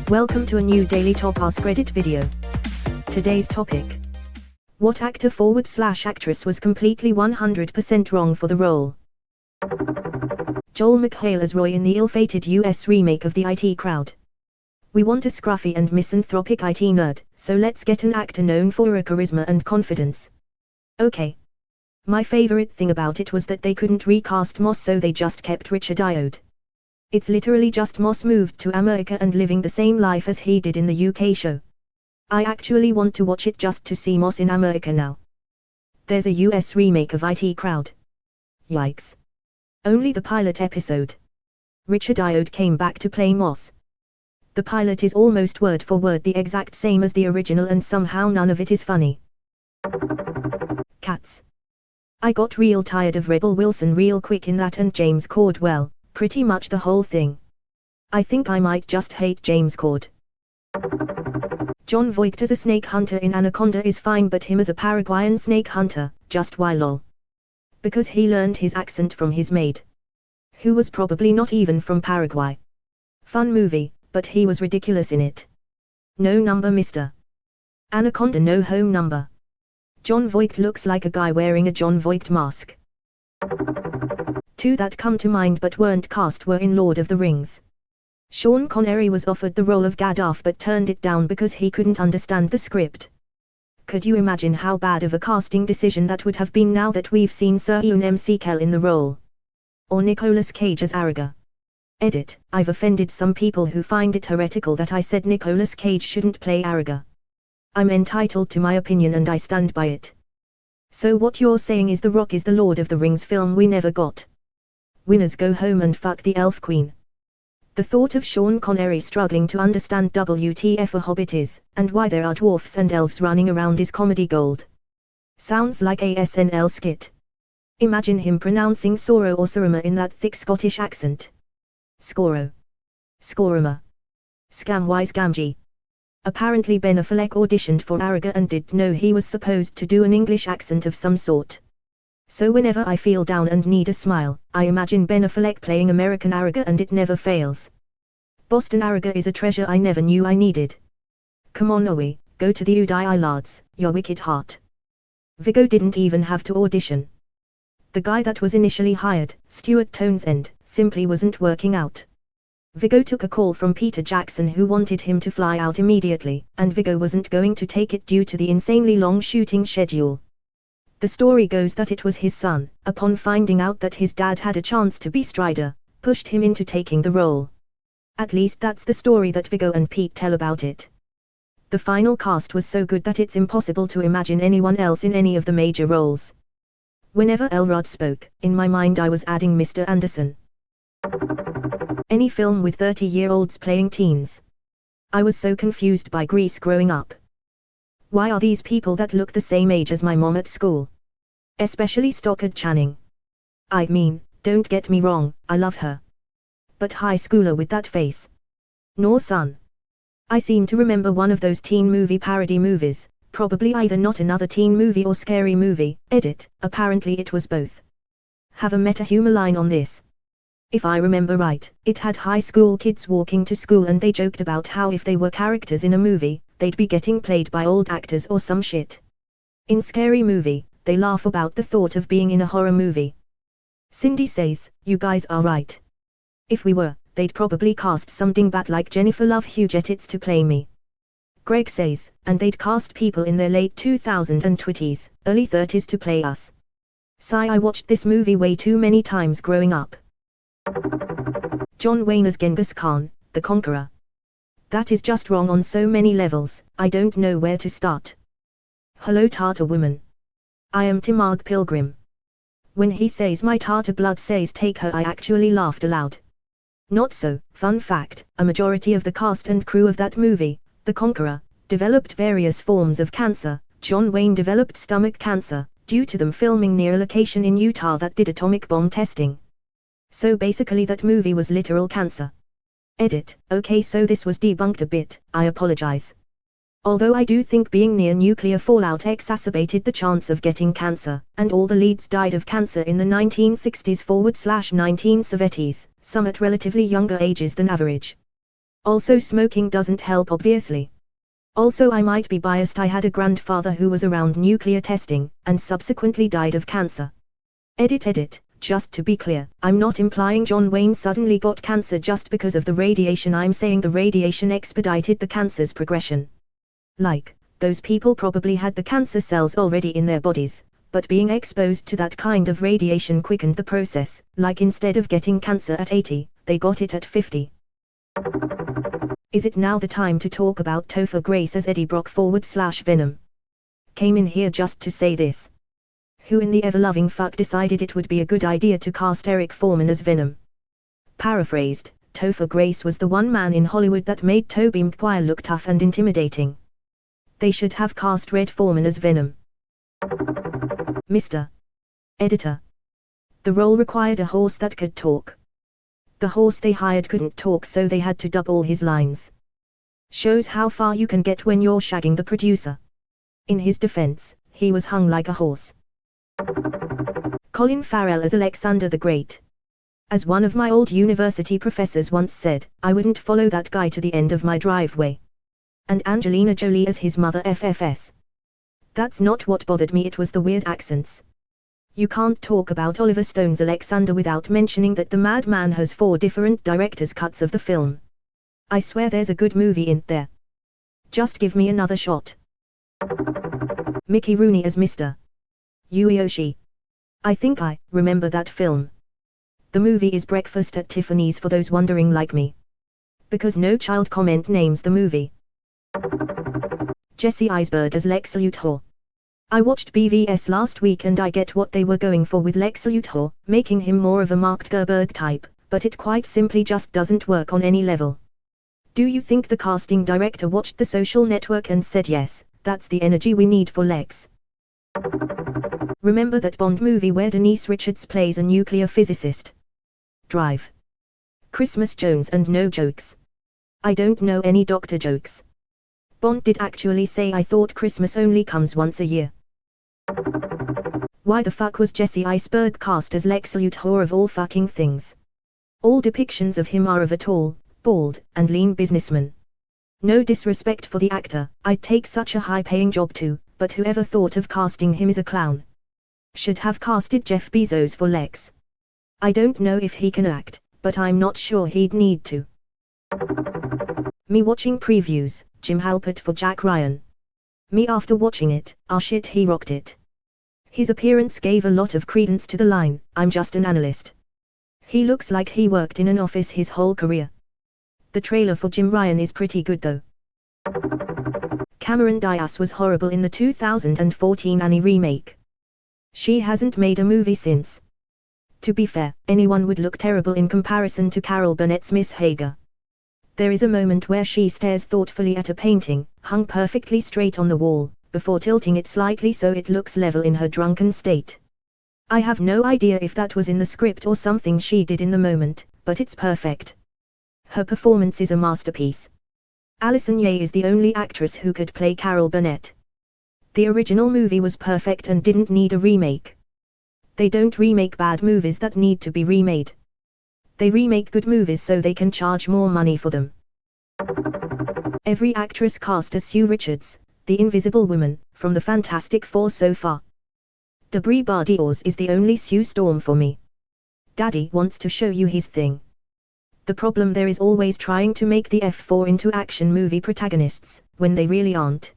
Welcome to a new daily top Askreddit video. Today's topic: what actor/actress was completely 100% wrong for the role? Joel McHale as Roy in the ill-fated US remake of the IT Crowd. We want a scruffy and misanthropic IT nerd, so let's get an actor known for a charisma and confidence. Okay. My favorite thing about it was that they couldn't recast Moss, so they just kept Richard Diaz. It's literally just Moss moved to America and living the same life as he did in the UK show. I actually want to watch it just to see Moss in America now. There's a US remake of IT Crowd. Yikes. Only the pilot episode. Richard Diaz came back to play Moss. The pilot is almost word for word the exact same as the original, and somehow none of it is funny. Cats. I got real tired of Rebel Wilson real quick in that, and James Cordwell, pretty much the whole thing. I think I might just hate James Cord. Jon Voight as a snake hunter in Anaconda is fine, but him as a Paraguayan snake hunter, just why lol. Because he learned his accent from his maid, who was probably not even from Paraguay. Fun movie, but he was ridiculous in it. No number, mister. Anaconda no home number. Jon Voight looks like a guy wearing a Jon Voight mask. Two that come to mind but weren't cast were in Lord of the Rings. Sean Connery was offered the role of Gandalf but turned it down because he couldn't understand the script. Could you imagine how bad of a casting decision that would have been now that we've seen Sir Ian McKellen in the role? Or Nicolas Cage as Aragorn. Edit: I've offended some people who find it heretical that I said Nicolas Cage shouldn't play Aragorn. I'm entitled to my opinion and I stand by it. So what you're saying is The Rock is the Lord of the Rings film we never got. Winners go home and fuck the Elf Queen. The thought of Sean Connery struggling to understand WTF a Hobbit is, and why there are dwarfs and elves running around is comedy gold. Sounds like a SNL skit. Imagine him pronouncing Soro or Soroma in that thick Scottish accent. Scoro. Scoroma. Scamwise Gamgee. Apparently Ben Affleck auditioned for Aragorn and didn't know he was supposed to do an English accent of some sort. So whenever I feel down and need a smile, I imagine Ben Affleck playing American Aragorn and it never fails. Boston Aragorn is a treasure I never knew I needed. Come on Owie, go to the Udai lads, your wicked heart. Viggo didn't even have to audition. The guy that was initially hired, Stuart Townsend, simply wasn't working out. Viggo took a call from Peter Jackson who wanted him to fly out immediately, and Viggo wasn't going to take it due to the insanely long shooting schedule. The story goes that it was his son, upon finding out that his dad had a chance to be Strider, pushed him into taking the role. At least that's the story that Viggo and Pete tell about it. The final cast was so good that it's impossible to imagine anyone else in any of the major roles. Whenever Elrod spoke, in my mind I was adding Mr. Anderson. Any film with 30-year-olds playing teens. I was so confused by Grease growing up. Why are these people that look the same age as my mom at school? Especially Stockard Channing. I mean, don't get me wrong, I love her. But high schooler with that face. No son. I seem to remember one of those teen movie parody movies, probably either Not Another Teen Movie or Scary Movie, edit, apparently it was both. Have a meta-humor line on this. If I remember right, it had high school kids walking to school and they joked about how if they were characters in a movie, they'd be getting played by old actors or some shit. In Scary Movie, they laugh about the thought of being in a horror movie. Cindy says, you guys are right. If we were, they'd probably cast some dingbat like Jennifer Love Hewitt to play me. Greg says, and they'd cast people in their late 2020s, early 30s to play us. Sigh, I watched this movie way too many times growing up. John Wayne as Genghis Khan, the Conqueror. That is just wrong on so many levels, I don't know where to start. Hello Tartar woman. I am Timag Pilgrim. When he says my Tartar blood says take her, I actually laughed aloud. Not so, fun fact, a majority of the cast and crew of that movie, The Conqueror, developed various forms of cancer. John Wayne developed stomach cancer, due to them filming near a location in Utah that did atomic bomb testing. So basically that movie was literal cancer. Edit: okay, so this was debunked a bit, I apologize. Although I do think being near nuclear fallout exacerbated the chance of getting cancer, and all the leads died of cancer in the 1960s/1970s, some at relatively younger ages than average. Also smoking doesn't help obviously. Also I might be biased, I had a grandfather who was around nuclear testing, and subsequently died of cancer. Edit. Just to be clear, I'm not implying John Wayne suddenly got cancer just because of the radiation, I'm saying the radiation expedited the cancer's progression. Like, those people probably had the cancer cells already in their bodies, but being exposed to that kind of radiation quickened the process, like instead of getting cancer at 80, they got it at 50. Is it now the time to talk about Topher Grace as Eddie Brock / Venom? Came in here just to say this. Who in the ever-loving fuck decided it would be a good idea to cast Eric Foreman as Venom? Paraphrased, Topher Grace was the one man in Hollywood that made Tobey Maguire look tough and intimidating. They should have cast Red Foreman as Venom. Mr. Editor. The role required a horse that could talk. The horse they hired couldn't talk, so they had to dub all his lines. Shows how far you can get when you're shagging the producer. In his defense, he was hung like a horse. Colin Farrell as Alexander the Great. As one of my old university professors once said, I wouldn't follow that guy to the end of my driveway. And Angelina Jolie as his mother FFS. That's not what bothered me, it was the weird accents. You can't talk about Oliver Stone's Alexander without mentioning that the madman has 4 different director's cuts of the film. I swear there's a good movie in there. Just give me another shot. Mickey Rooney as Mr. Yuyoshi. I think I remember that film. The movie is Breakfast at Tiffany's for those wondering like me. Because no child comment names the movie. Jesse Eisenberg as Lex Luthor. I watched BVS last week and I get what they were going for with Lex Luthor, making him more of a Mark Zuckerberg type, but it quite simply just doesn't work on any level. Do you think the casting director watched The Social Network and said yes, that's the energy we need for Lex? Remember that Bond movie where Denise Richards plays a nuclear physicist? Drive. Christmas Jones and no jokes. I don't know any doctor jokes. Bond did actually say I thought Christmas only comes once a year. Why the fuck was Jesse Eisenberg cast as Lex Luthor of all fucking things? All depictions of him are of a tall, bald, and lean businessman. No disrespect for the actor, I'd take such a high-paying job too, but whoever thought of casting him is a clown. Should have casted Jeff Bezos for Lex. I don't know if he can act, but I'm not sure he'd need to. Me watching previews, Jim Halpert for Jack Ryan. Me after watching it, ah shit, he rocked it. His appearance gave a lot of credence to the line, I'm just an analyst. He looks like he worked in an office his whole career. The trailer for Jim Ryan is pretty good though. Cameron Diaz was horrible in the 2014 Annie remake. She hasn't made a movie since. To be fair, anyone would look terrible in comparison to Carol Burnett's Miss Hager. There is a moment where she stares thoughtfully at a painting, hung perfectly straight on the wall, before tilting it slightly so it looks level in her drunken state. I have no idea if that was in the script or something she did in the moment, but it's perfect. Her performance is a masterpiece. Alison Ye is the only actress who could play Carol Burnett. The original movie was perfect and didn't need a remake. They don't remake bad movies that need to be remade. They remake good movies so they can charge more money for them. Every actress cast as Sue Richards, the Invisible Woman, from the Fantastic Four so far. Debris Bardios is the only Sue Storm for me. Daddy wants to show you his thing. The problem there is always trying to make the F4 into action movie protagonists, when they really aren't.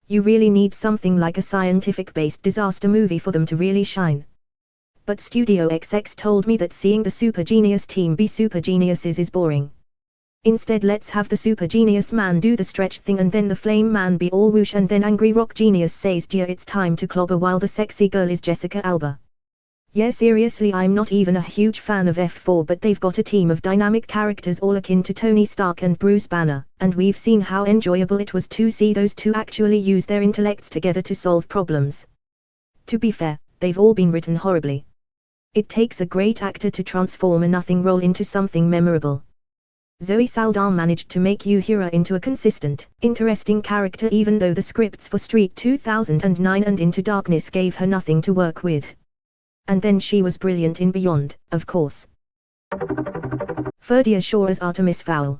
You really need something like a scientific-based disaster movie for them to really shine. But Studio XX told me that seeing the Super Genius team be super geniuses is boring. Instead let's have the Super Genius man do the stretch thing and then the Flame man be all whoosh and then Angry Rock Genius says dear it's time to clobber while the sexy girl is Jessica Alba. Yeah, seriously, I'm not even a huge fan of F4, but they've got a team of dynamic characters all akin to Tony Stark and Bruce Banner, and we've seen how enjoyable it was to see those two actually use their intellects together to solve problems. To be fair, they've all been written horribly. It takes a great actor to transform a nothing role into something memorable. Zoe Saldana managed to make Uhura into a consistent, interesting character even though the scripts for Street 2009 and Into Darkness gave her nothing to work with. And then she was brilliant in Beyond, of course. Ferdia Shaw as Artemis Fowl.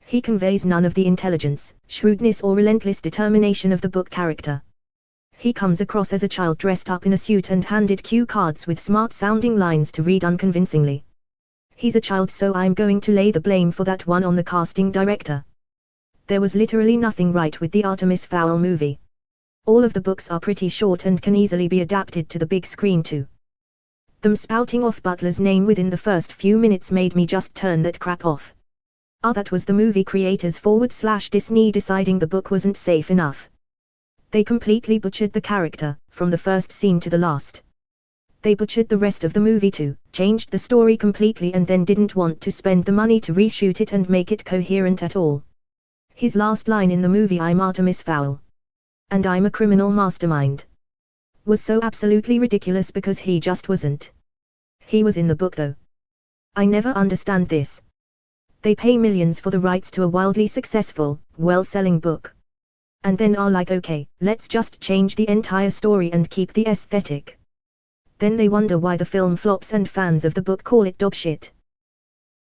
He conveys none of the intelligence, shrewdness or relentless determination of the book character. He comes across as a child dressed up in a suit and handed cue cards with smart-sounding lines to read unconvincingly. He's a child, so I'm going to lay the blame for that one on the casting director. There was literally nothing right with the Artemis Fowl movie. All of the books are pretty short and can easily be adapted to the big screen too. Them spouting off Butler's name within the first few minutes made me just turn that crap off. That was the movie creators / Disney deciding the book wasn't safe enough. They completely butchered the character, from the first scene to the last. They butchered the rest of the movie too, changed the story completely and then didn't want to spend the money to reshoot it and make it coherent at all. His last line in the movie, "I'm Artemis Fowl. And I'm a criminal mastermind," was so absolutely ridiculous because he just wasn't. He was in the book though. I never understand this. They pay millions for the rights to a wildly successful, well-selling book. And then are like, okay, let's just change the entire story and keep the aesthetic. Then they wonder why the film flops and fans of the book call it dog shit.